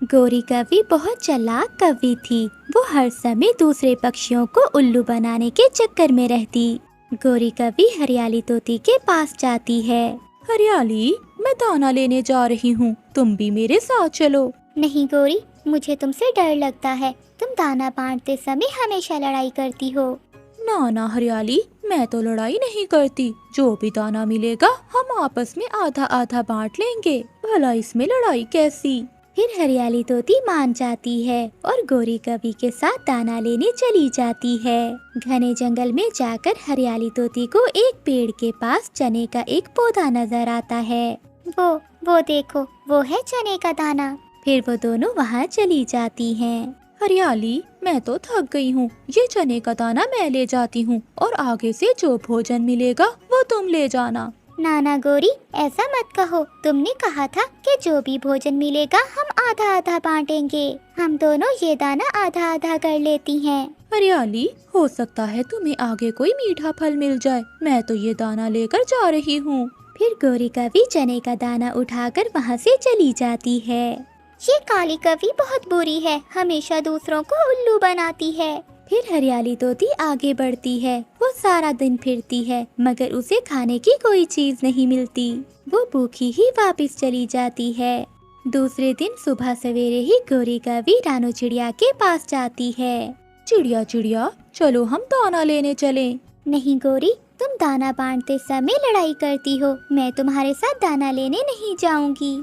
गोरी कवि बहुत चालाक कवि थी। वो हर समय दूसरे पक्षियों को उल्लू बनाने के चक्कर में रहती। गोरी कवि हरियाली तोती के पास जाती है। हरियाली, मैं दाना लेने जा रही हूँ, तुम भी मेरे साथ चलो। नहीं गोरी, मुझे तुमसे डर लगता है। तुम दाना बांटते समय हमेशा लड़ाई करती हो। ना ना हरियाली, मैं तो लड़ाई नहीं करती। जो भी दाना मिलेगा हम आपस में आधा आधा बांट लेंगे। भला इसमें लड़ाई कैसी। फिर हरियाली तोती मान जाती है और गोरी कवि के साथ दाना लेने चली जाती है। घने जंगल में जाकर हरियाली तोती को एक पेड़ के पास चने का एक पौधा नजर आता है। वो देखो, वो है चने का दाना। फिर वो दोनों वहाँ चली जाती हैं। हरियाली, मैं तो थक गई हूँ, ये चने का दाना मैं ले जाती हूँ और आगे से जो भोजन मिलेगा वो तुम ले जाना। नाना गोरी, ऐसा मत कहो। तुमने कहा था कि जो भी भोजन मिलेगा हम आधा आधा बांटेंगे। हम दोनों ये दाना आधा आधा कर लेती हैं। हरियाली, हो सकता है तुम्हें आगे कोई मीठा फल मिल जाए। मैं तो ये दाना लेकर जा रही हूँ। फिर गोरी कवि चने का दाना उठाकर वहाँ से चली जाती है। ये काली कवि बहुत बुरी है, हमेशा दूसरों को उल्लू बनाती है। फिर हरियाली तोती आगे बढ़ती है। वो सारा दिन फिरती है मगर उसे खाने की कोई चीज नहीं मिलती। वो भूखी ही वापस चली जाती है। दूसरे दिन सुबह सवेरे ही गोरी कवि रानू चिड़िया के पास जाती है। चिड़िया चिड़िया, चलो हम दाना लेने चलें। नहीं गोरी, तुम दाना बांटते समय लड़ाई करती हो। मैं तुम्हारे साथ दाना लेने नहीं जाऊंगी।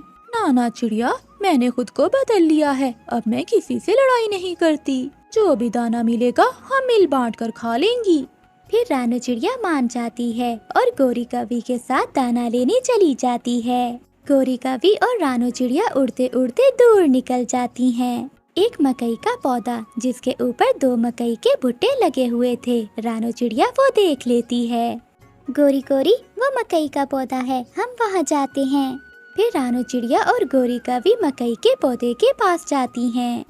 ना चिड़िया, मैंने खुद को बदल लिया है। अब मैं किसी से लड़ाई नहीं करती। जो भी दाना मिलेगा हम मिल बांट कर खा लेंगी। फिर रानू चिड़िया मान जाती है और गोरी कवि के साथ दाना लेने चली जाती है। गोरी कवि और रानू चिड़िया उड़ते उड़ते दूर निकल जाती हैं। एक मकई का पौधा जिसके ऊपर 2 मकई के भुट्टे लगे हुए थे, रानू चिड़िया वो देख लेती है। गोरी गोरी, वो मकई का पौधा है, हम वहाँ जाते हैं। फिर रानू चिड़िया और गोरी कवि मकई के पौधे के पास जाती हैं।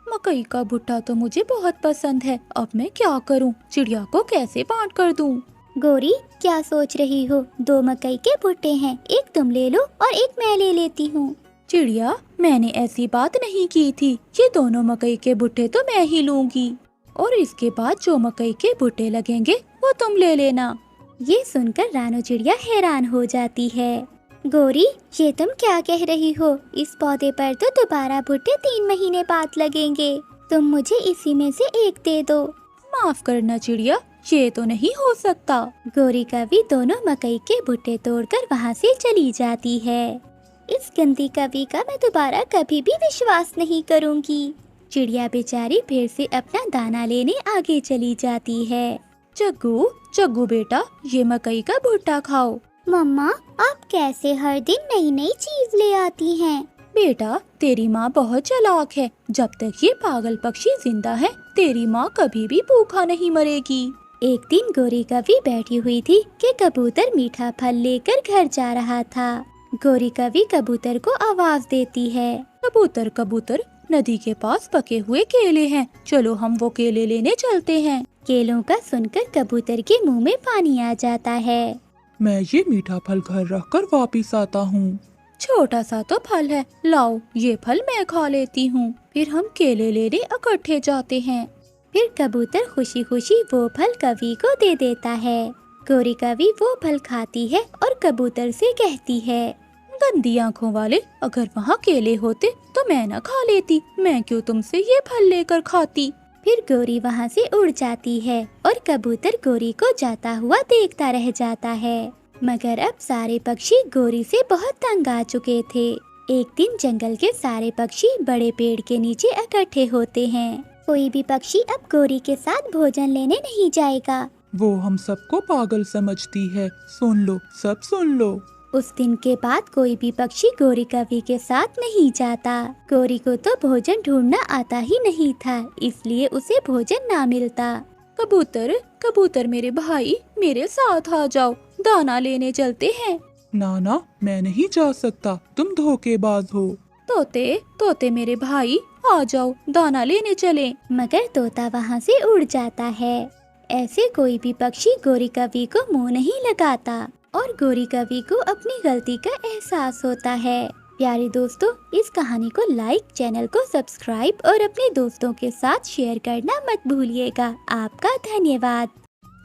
मकई का भुट्टा तो मुझे बहुत पसंद है। अब मैं क्या करूं? चिड़िया को कैसे बांट कर दूं? गोरी, क्या सोच रही हो? 2 मकई के भुट्टे हैं, एक तुम ले लो और एक मैं ले लेती हूँ। चिड़िया, मैंने ऐसी बात नहीं की थी। ये दोनों मकई के भुट्टे तो मैं ही लूंगी और इसके बाद जो मकई के भुट्टे लगेंगे वो तुम ले लेना। ये सुनकर रानू चिड़िया हैरान हो जाती है। गोरी, ये तुम क्या कह रही हो? इस पौधे पर तो दोबारा भुट्टे 3 महीने बाद लगेंगे। तुम मुझे इसी में से एक दे दो। माफ करना चिड़िया, ये तो नहीं हो सकता। गोरी कवि दोनों मकई के भुट्टे तोड़कर वहाँ से चली जाती है। इस गंदी कवि का मैं दोबारा कभी भी विश्वास नहीं करूँगी। चिड़िया बेचारी फिर से अपना दाना लेने आगे चली जाती है। जग्गू जग्गू बेटा, ये मकई का भुट्टा खाओ। मम्मा, आप कैसे हर दिन नई नई चीज ले आती हैं? बेटा, तेरी माँ बहुत चालाक है। जब तक ये पागल पक्षी जिंदा है, तेरी माँ कभी भी भूखा नहीं मरेगी। एक दिन गोरी कवि बैठी हुई थी कि कबूतर मीठा फल लेकर घर जा रहा था। गोरी कवि कबूतर को आवाज देती है। कबूतर कबूतर, नदी के पास पके हुए केले हैं, चलो हम वो केले लेने चलते हैं। केलों का सुनकर कबूतर के मुंह में पानी आ जाता है। मैं ये मीठा फल घर रखकर वापिस आता हूँ। छोटा सा तो फल है, लाओ ये फल मैं खा लेती हूँ। फिर हम केले लेने इकट्ठे जाते हैं। फिर कबूतर खुशी खुशी वो फल कवि को दे देता है। गोरी कवि वो फल खाती है और कबूतर से कहती है, गंदी आँखों वाले, अगर वहाँ केले होते तो मैं न खा लेती। मैं क्यों तुमसे ये फल लेकर खाती। फिर गोरी वहाँ से उड़ जाती है और कबूतर गोरी को जाता हुआ देखता रह जाता है। मगर अब सारे पक्षी गोरी से बहुत तंग आ चुके थे। एक दिन जंगल के सारे पक्षी बड़े पेड़ के नीचे इकट्ठे होते हैं। कोई भी पक्षी अब गोरी के साथ भोजन लेने नहीं जाएगा। वो हम सबको पागल समझती है। सुन लो, सब सुन लो। उस दिन के बाद कोई भी पक्षी गोरी कवि के साथ नहीं जाता। गोरी को तो भोजन ढूंढना आता ही नहीं था, इसलिए उसे भोजन ना मिलता। कबूतर कबूतर मेरे भाई, मेरे साथ आ जाओ, दाना लेने चलते हैं। ना, मैं नहीं जा सकता, तुम धोखेबाज हो। तोते तोते मेरे भाई, आ जाओ, दाना लेने चलें। मगर तोता वहाँ से उड़ जाता है। ऐसे कोई भी पक्षी गोरी कवि को मुंह नहीं लगाता और गोरी कवि को अपनी गलती का एहसास होता है। प्यारे दोस्तों, इस कहानी को लाइक, चैनल को सब्सक्राइब और अपने दोस्तों के साथ शेयर करना मत भूलिएगा। आपका धन्यवाद।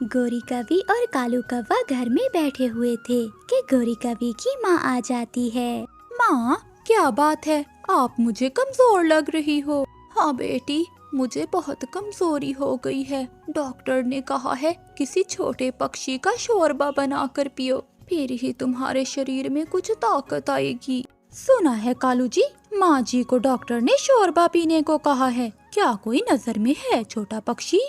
गोरी कवि और कालू कौवा घर में बैठे हुए थे कि गोरी कवि की माँ आ जाती है। माँ, क्या बात है? आप मुझे कमजोर लग रही हो। हाँ बेटी, मुझे बहुत कमजोरी हो गई है। डॉक्टर ने कहा है किसी छोटे पक्षी का शोरबा बनाकर पियो, फिर ही तुम्हारे शरीर में कुछ ताकत आएगी। सुना है कालू जी, माँ जी को डॉक्टर ने शोरबा पीने को कहा है। क्या कोई नजर में है छोटा पक्षी?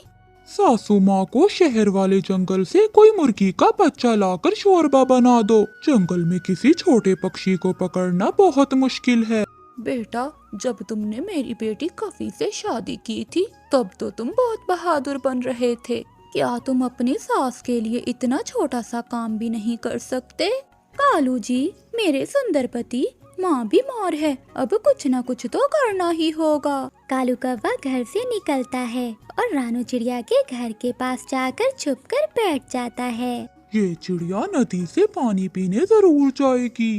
सासू माँ को शहर वाले जंगल से कोई मुर्गी का बच्चा लाकर शोरबा बना दो। जंगल में किसी छोटे पक्षी को पकड़ना बहुत मुश्किल है। बेटा, जब तुमने मेरी बेटी कफी से शादी की थी तब तो तुम बहुत बहादुर बन रहे थे। क्या तुम अपनी सास के लिए इतना छोटा सा काम भी नहीं कर सकते? कालू जी, मेरे सुंदर पति, माँ बीमार है, अब कुछ न कुछ तो करना ही होगा। कालू कौवा घर से निकलता है और रानू चिड़िया के घर के पास जाकर छुपकर बैठ जाता है। ये चिड़िया नदी से पानी पीने जरूर जाएगी।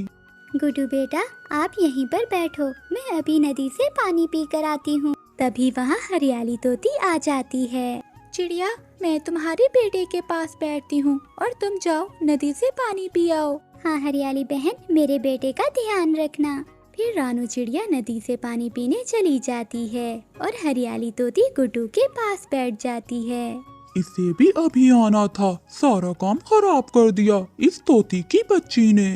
गुड्डू बेटा, आप यहीं पर बैठो, मैं अभी नदी से पानी पी कर आती हूँ। तभी वहाँ हरियाली तोती आ जाती है। चिड़िया, मैं तुम्हारे बेटे के पास बैठती हूँ और तुम जाओ नदी से पानी पी आओ। हाँ हरियाली बहन, मेरे बेटे का ध्यान रखना। फिर रानू चिड़िया नदी से पानी पीने चली जाती है और हरियाली तोती गुड्डू के पास बैठ जाती है। इसे भी अभी आना था, सारा काम खराब कर दिया इस तोती की बच्ची ने।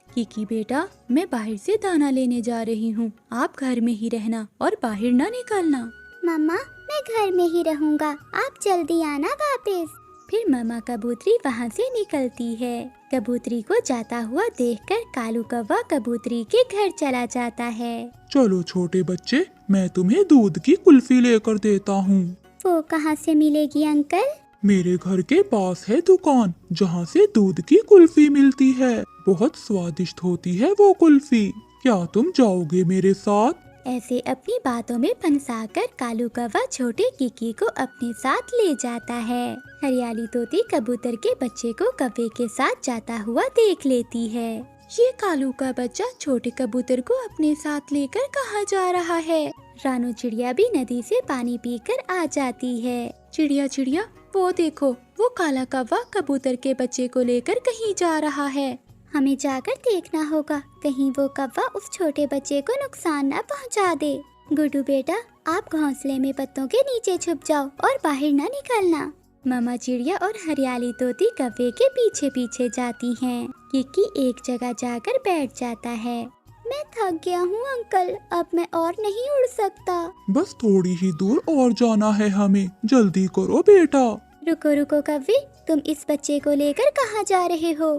किकी बेटा, मैं बाहर से दाना लेने जा रही हूँ, आप घर में ही रहना और बाहर ना निकलना। मम्मा, मैं घर में ही रहूँगा, आप जल्दी आना वापस। फिर मामा कबूतरी वहाँ से निकलती है। कबूतरी को जाता हुआ देखकर कालू कौवा कबूतरी के घर चला जाता है। चलो छोटे बच्चे, मैं तुम्हें दूध की कुल्फी लेकर देता हूँ। वो कहाँ से मिलेगी अंकल? मेरे घर के पास है दुकान जहाँ से दूध की कुल्फी मिलती है। बहुत स्वादिष्ट होती है वो कुल्फी। क्या तुम जाओगे मेरे साथ? ऐसे अपनी बातों में फंसाकर कालू कौवा छोटे किकी को अपने साथ ले जाता है। हरियाली तोती कबूतर के बच्चे को कौवे के साथ जाता हुआ देख लेती है। ये कालू का बच्चा छोटे कबूतर को अपने साथ लेकर कहाँ जा रहा है? रानू चिड़िया भी नदी से पानी पीकर आ जाती है। चिड़िया चिड़िया, वो देखो, वो काला कौवा कबूतर के बच्चे को लेकर कहीं जा रहा है। हमें जाकर देखना होगा, कहीं वो कौवा उस छोटे बच्चे को नुकसान न पहुंचा दे। गुड्डू बेटा, आप घोंसले में पत्तों के नीचे छुप जाओ और बाहर न निकलना। मामा चिड़िया और हरियाली तोती कौवे के पीछे पीछे जाती हैं। किकी एक जगह जाकर बैठ जाता है। मैं थक गया हूँ अंकल, अब मैं और नहीं उड़ सकता। बस थोड़ी ही दूर और जाना है हमें, जल्दी करो बेटा। रुको रुको कौवे, तुम इस बच्चे को लेकर कहाँ जा रहे हो?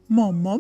मम्मा,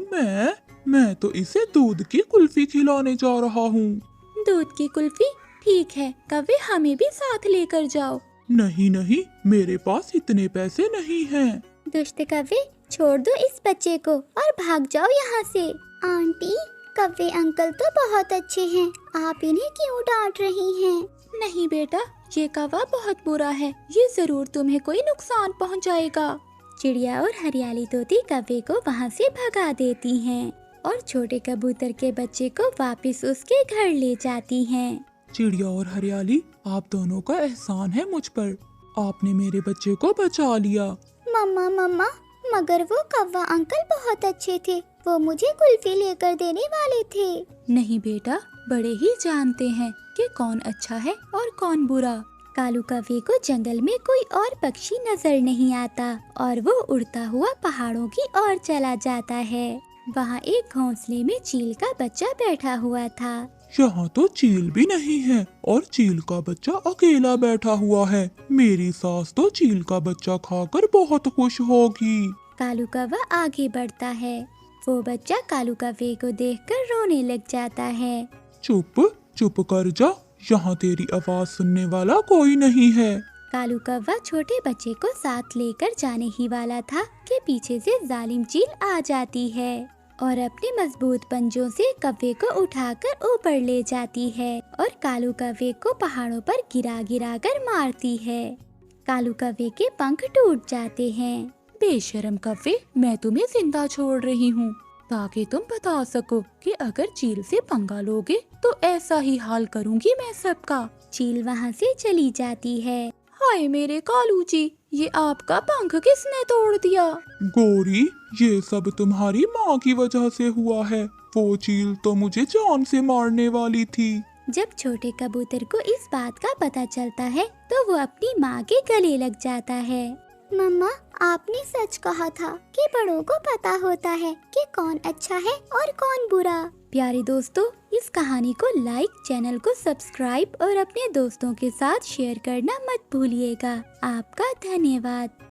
मैं तो इसे दूध की कुल्फी खिलाने जा रहा हूँ। दूध की कुल्फी? ठीक है कौवे, हमें भी साथ लेकर जाओ। नहीं नहीं, मेरे पास इतने पैसे नहीं हैं। दुष्ट कौवे, छोड़ दो इस बच्चे को और भाग जाओ यहाँ से। आंटी, कौवे अंकल तो बहुत अच्छे हैं, आप इन्हें क्यों डांट रही हैं? नहीं बेटा, ये कौवा बहुत बुरा है, ये जरूर तुम्हें कोई नुकसान पहुँचाएगा। चिड़िया और हरियाली तोती कौवे को वहाँ से भगा देती हैं और छोटे कबूतर के बच्चे को वापस उसके घर ले जाती हैं। चिड़िया और हरियाली, आप दोनों का एहसान है मुझ पर, आपने मेरे बच्चे को बचा लिया। मम्मा मम्मा, मगर वो कौवा अंकल बहुत अच्छे थे, वो मुझे कुल्फी लेकर देने वाले थे। नहीं बेटा, बड़े ही जानते हैं कि कौन अच्छा है और कौन बुरा। कालू कौवे को जंगल में कोई और पक्षी नजर नहीं आता और वो उड़ता हुआ पहाड़ों की ओर चला जाता है। वहाँ एक घोंसले में चील का बच्चा बैठा हुआ था। यहाँ तो चील भी नहीं है और चील का बच्चा अकेला बैठा हुआ है। मेरी सास तो चील का बच्चा खाकर बहुत खुश होगी। कालू कौवा आगे बढ़ता है। वो बच्चा कालू कौवे को देखकर रोने लग जाता है। चुप चुप कर जा, यहाँ तेरी आवाज सुनने वाला कोई नहीं है। कालू कौवा छोटे बच्चे को साथ लेकर जाने ही वाला था कि पीछे से जालिम चील आ जाती है और अपने मजबूत पंजों से कौवे को उठाकर ऊपर ले जाती है और कालू कौवे को पहाड़ों पर गिरा गिरा कर मारती है। कालू कौवे के पंख टूट जाते हैं। बेशरम कौवे, मैं तुम्हें जिंदा छोड़ रही हूँ। ताकि तुम बता सको कि अगर चील से पंगा लोगे तो ऐसा ही हाल करूंगी मैं सबका। चील वहाँ से चली जाती है। हाय मेरे कालू जी, ये आपका पंख किसने तोड़ दिया? गौरी, ये सब तुम्हारी माँ की वजह से हुआ है। वो चील तो मुझे जान से मारने वाली थी। जब छोटे कबूतर को इस बात का पता चलता है तो वो अपनी माँ के गले लग जाता है। मम्मा, आपने सच कहा था कि बड़ों को पता होता है कि कौन अच्छा है और कौन बुरा। प्यारे दोस्तों, इस कहानी को लाइक, चैनल को सब्सक्राइब और अपने दोस्तों के साथ शेयर करना मत भूलिएगा। आपका धन्यवाद।